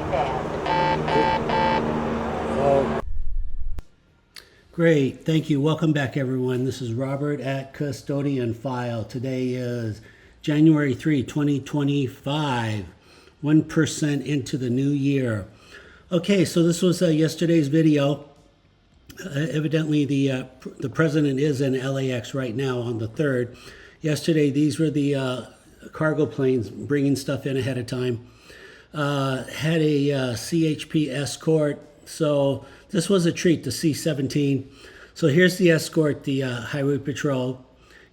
Oh. Great, thank you. Welcome back, everyone. This is Robert at Custodian File. Today is January 3, 2025, 1% into the new year. Okay, so this was yesterday's video. Evidently, the president is in LAX right now on the 3rd. Yesterday, these were the cargo planes bringing stuff in ahead of time. Had a CHP escort. So this was a treat, the C-17. So here's the escort, the Highway Patrol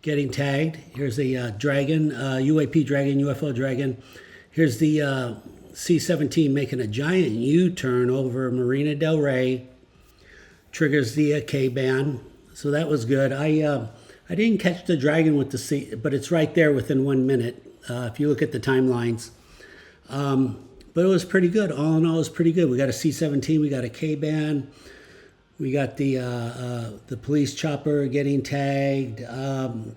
getting tagged. Here's the Dragon, UAP Dragon, UFO Dragon. Here's the C-17 making a giant U-turn over Marina Del Rey. Triggers the K-band. So that was good. I didn't catch the Dragon with the C, but it's right there within 1 minute if you look at the timelines. But it was pretty good. All in all, it was pretty good. We got a C-17, we got a K-band, we got the police chopper getting tagged.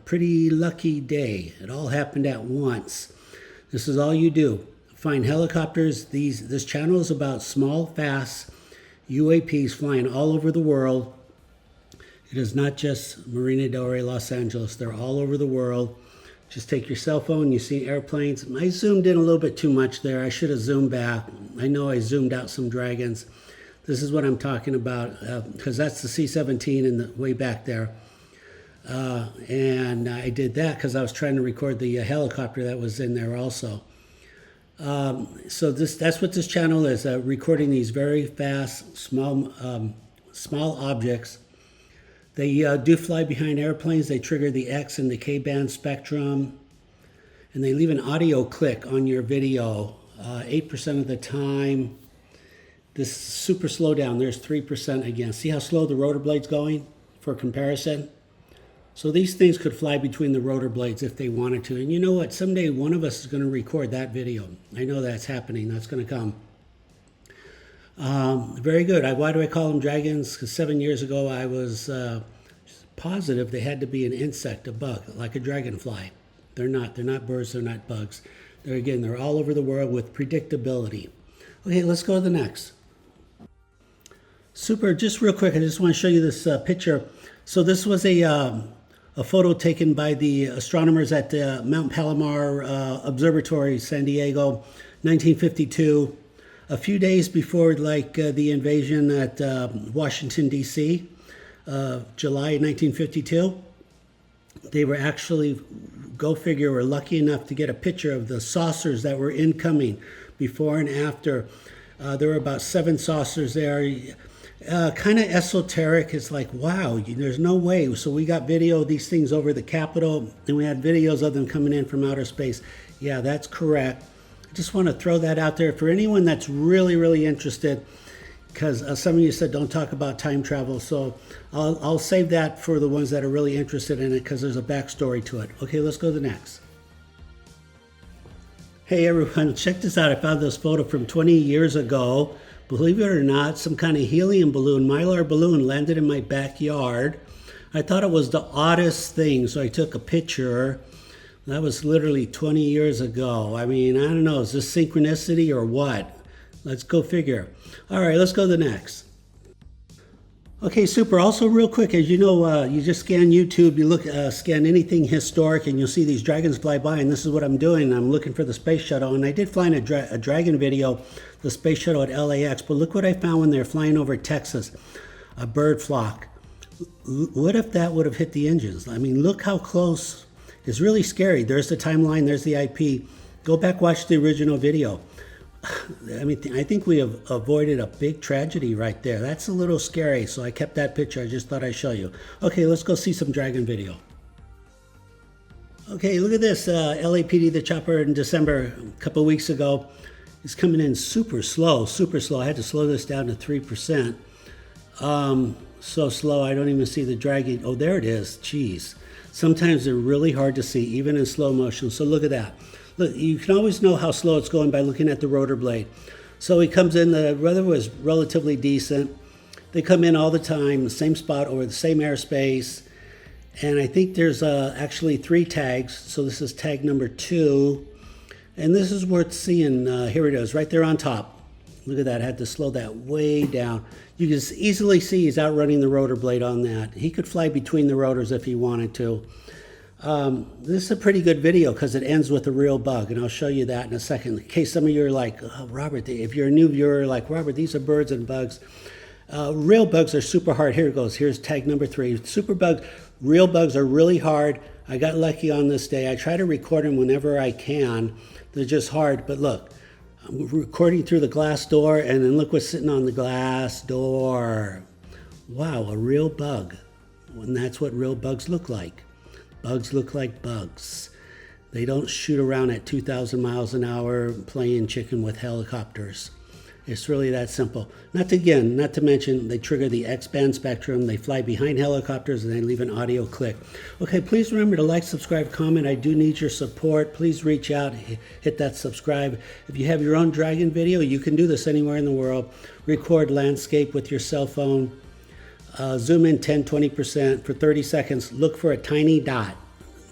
Pretty lucky day. It all happened at once. This is all you do. Find helicopters. This channel is about small, fast UAPs flying all over the world. It is not just Marina Del Rey, Los Angeles. They're all over the world. Just take your cell phone, you see airplanes. I zoomed in a little bit too much there. I should have zoomed back. I know I zoomed out some Dragons. This is what I'm talking about, because that's the C-17 in the way back there. And I did that because I was trying to record the helicopter that was in there also. So that's what this channel is, recording these very fast, small objects. They do fly behind airplanes. They trigger the X and the K-band spectrum. And they leave an audio click on your video 8% of the time. This super slow down, there's 3% again. See how slow the rotor blade's going for comparison? So these things could fly between the rotor blades if they wanted to. And you know what? Someday one of us is going to record that video. I know that's happening. That's going to come. Very good. Why do I call them dragons? Because 7 years ago I was positive they had to be an insect, a bug, like a dragonfly. They're not. They're not birds. They're not bugs. They're all over the world with predictability. Okay, let's go to the next. Super. Just real quick, I just want to show you this picture. So this was a photo taken by the astronomers at the Mount Palomar Observatory, San Diego, 1952. A few days before, the invasion at Washington, D.C., July 1952, they were actually, go figure, were lucky enough to get a picture of the saucers that were incoming before and after. There were about 7 saucers there. Kind of esoteric. It's like, wow, there's no way. So we got video of these things over the Capitol, and we had videos of them coming in from outer space. Yeah, that's correct. Just want to throw that out there for anyone that's really, really interested, because some of you said don't talk about time travel. So I'll save that for the ones that are really interested in it, because there's a backstory to it. Okay, let's go to the next. Hey everyone, check this out. I found this photo from 20 years ago. Believe it or not, some kind of helium balloon, mylar balloon, landed in my backyard. I thought it was the oddest thing, so I took a picture. That was literally 20 years ago. I mean, I don't know, is this synchronicity or what? Let's go figure. All right, let's go to the next. Okay, super. Also, real quick, as you know, you just scan YouTube, you look, scan anything historic, and you'll see these dragons fly by, and this is what I'm doing. I'm looking for the space shuttle, and I did fly in a dragon video, the space shuttle at LAX, but look what I found when they're flying over Texas, a bird flock. What if that would have hit the engines? I mean, look how close. It's really scary. There's the timeline, there's the IP. Go back, watch the original video. I mean, I think we have avoided a big tragedy right there. That's a little scary, so I kept that picture. I just thought I'd show you. Okay, let's go see some dragon video. Okay, look at this. LAPD, the chopper in December, a couple weeks ago, is coming in super slow, super slow. I had to slow this down to 3%. So slow, I don't even see the dragging. Oh, there it is. Jeez. Sometimes they're really hard to see, even in slow motion. So look at that. Look, you can always know how slow it's going by looking at the rotor blade. So he comes in, the weather was relatively decent. They come in all the time, the same spot over the same airspace. And I think there's actually 3 tags. So this is tag number 2. And this is worth seeing. Here it is, right there on top. Look at that, I had to slow that way down. You can easily see he's outrunning the rotor blade on that. He could fly between the rotors if he wanted to. This is a pretty good video because it ends with a real bug, and I'll show you that in a second. In case some of you are like, oh, Robert, if you're a new viewer, like, Robert, these are birds and bugs. Real bugs are super hard. Here it goes. Here's tag number 3. Super bugs, real bugs are really hard. I got lucky on this day. I try to record them whenever I can. They're just hard, but look, I'm recording through the glass door, and then look what's sitting on the glass door. Wow, a real bug. And that's what real bugs look like. Bugs look like bugs. They don't shoot around at 2,000 miles an hour playing chicken with helicopters. It's really that simple. Not to mention, they trigger the X-band spectrum, they fly behind helicopters, and they leave an audio click. Okay, please remember to like, subscribe, comment. I do need your support. Please reach out, hit that subscribe. If you have your own dragon video, you can do this anywhere in the world. Record landscape with your cell phone. Zoom in 10-20% for 30 seconds. Look for a tiny dot.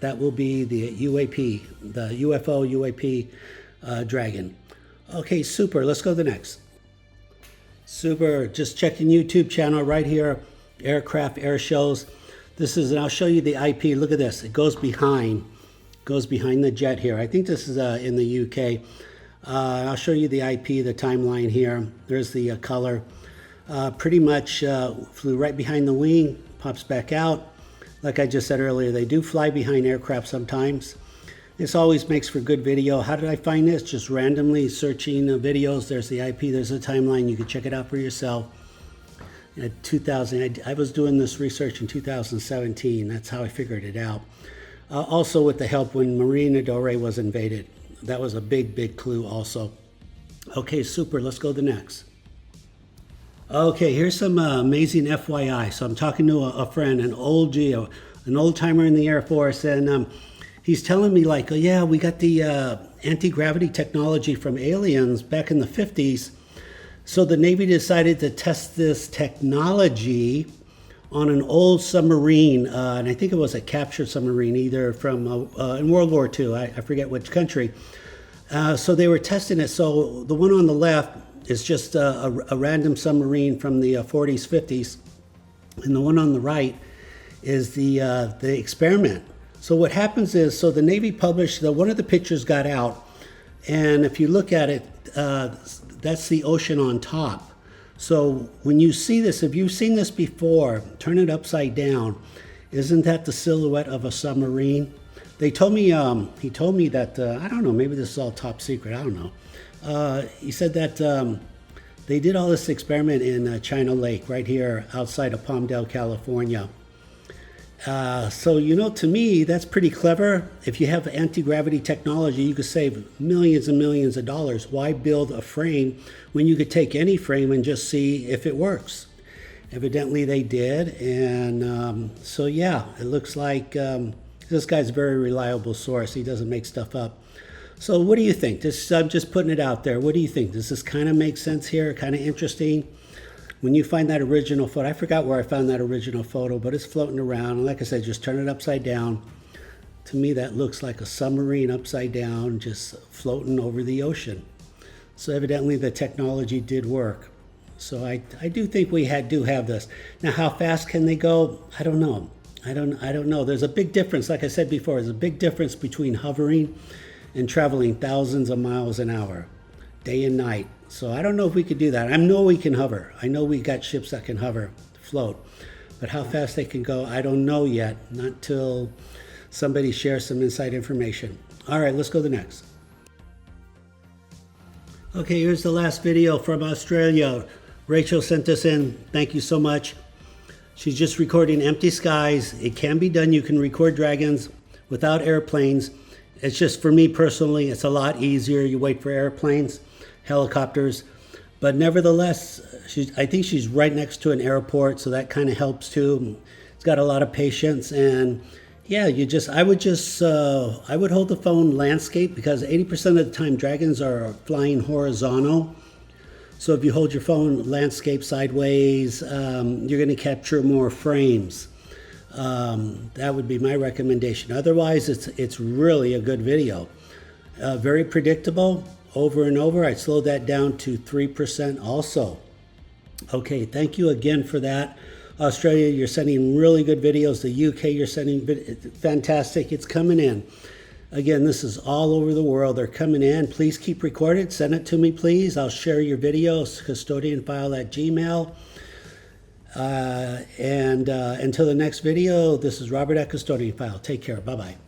That will be the UAP, the UFO UAP dragon. Okay, super. Let's go to the next. Super. Just checking YouTube channel right here. Aircraft, air shows. This is, and I'll show you the IP. Look at this. It goes behind the jet here. I think this is in the UK. I'll show you the IP, the timeline here. There's the color. Pretty much flew right behind the wing, pops back out. Like I just said earlier, they do fly behind aircraft sometimes. This always makes for good video. How did I find this? Just randomly searching videos. There's the IP, there's the timeline. You can check it out for yourself. At 2000, I was doing this research in 2017. That's how I figured it out. Also with the help when Marina del Rey was invaded. That was a big clue also. Okay, super. Let's go to the next. Okay, here's some amazing FYI. So I'm talking to a friend, an old timer in the Air Force, and he's telling me like, oh yeah, we got the anti-gravity technology from aliens back in the 50s. So the Navy decided to test this technology on an old submarine, and I think it was a captured submarine, either from in World War II. I forget which country. So they were testing it. So the one on the left is just a random submarine from the 40s, 50s, and the one on the right is the experiment. So what happens is, so the Navy published, one of the pictures got out, and if you look at it, that's the ocean on top. So when you see this, if you've seen this before, turn it upside down. Isn't that the silhouette of a submarine? They told me, he told me that, I don't know, maybe this is all top secret, I don't know. He said that they did all this experiment in China Lake, right here outside of Palmdale, California. So, you know, to me, that's pretty clever. If you have anti-gravity technology, you could save millions and millions of dollars. Why build a frame when you could take any frame and just see if it works? Evidently they did. And so, yeah, it looks like this guy's a very reliable source. He doesn't make stuff up. So what do you think? I'm just putting it out there. What do you think? Does this kind of make sense here? Kind of interesting? When you find that original photo, I forgot where I found that original photo, but it's floating around. And like I said, just turn it upside down. To me, that looks like a submarine upside down, just floating over the ocean. So evidently the technology did work. So I do think we do have this. Now, how fast can they go? I don't know. I don't know. There's a big difference. Like I said before, there's a big difference between hovering and traveling thousands of miles an hour, day and night. So I don't know if we could do that. I know we can hover. I know we got ships that can hover, float. But how fast they can go, I don't know yet. Not till somebody shares some inside information. All right, let's go to the next. Okay, here's the last video from Australia. Rachel sent this in. Thank you so much. She's just recording empty skies. It can be done. You can record dragons without airplanes. It's just, for me personally, it's a lot easier. You wait for airplanes, helicopters, but nevertheless, I think she's right next to an airport, so that kind of helps too. It's got a lot of patience, and yeah, I would hold the phone landscape, because 80% of the time dragons are flying horizontal. So if you hold your phone landscape sideways, you're going to capture more frames. That would be my recommendation. Otherwise, it's really a good video. Very predictable. over and over. I slowed that down to 3% also. Okay, thank you again for that. Australia, you're sending really good videos. The UK, you're sending fantastic. It's coming in. Again, this is all over the world. They're coming in. Please keep recording. Send it to me, please. I'll share your videos, custodianfile@gmail. Until the next video, this is Robert at Custodian File. Take care. Bye-bye.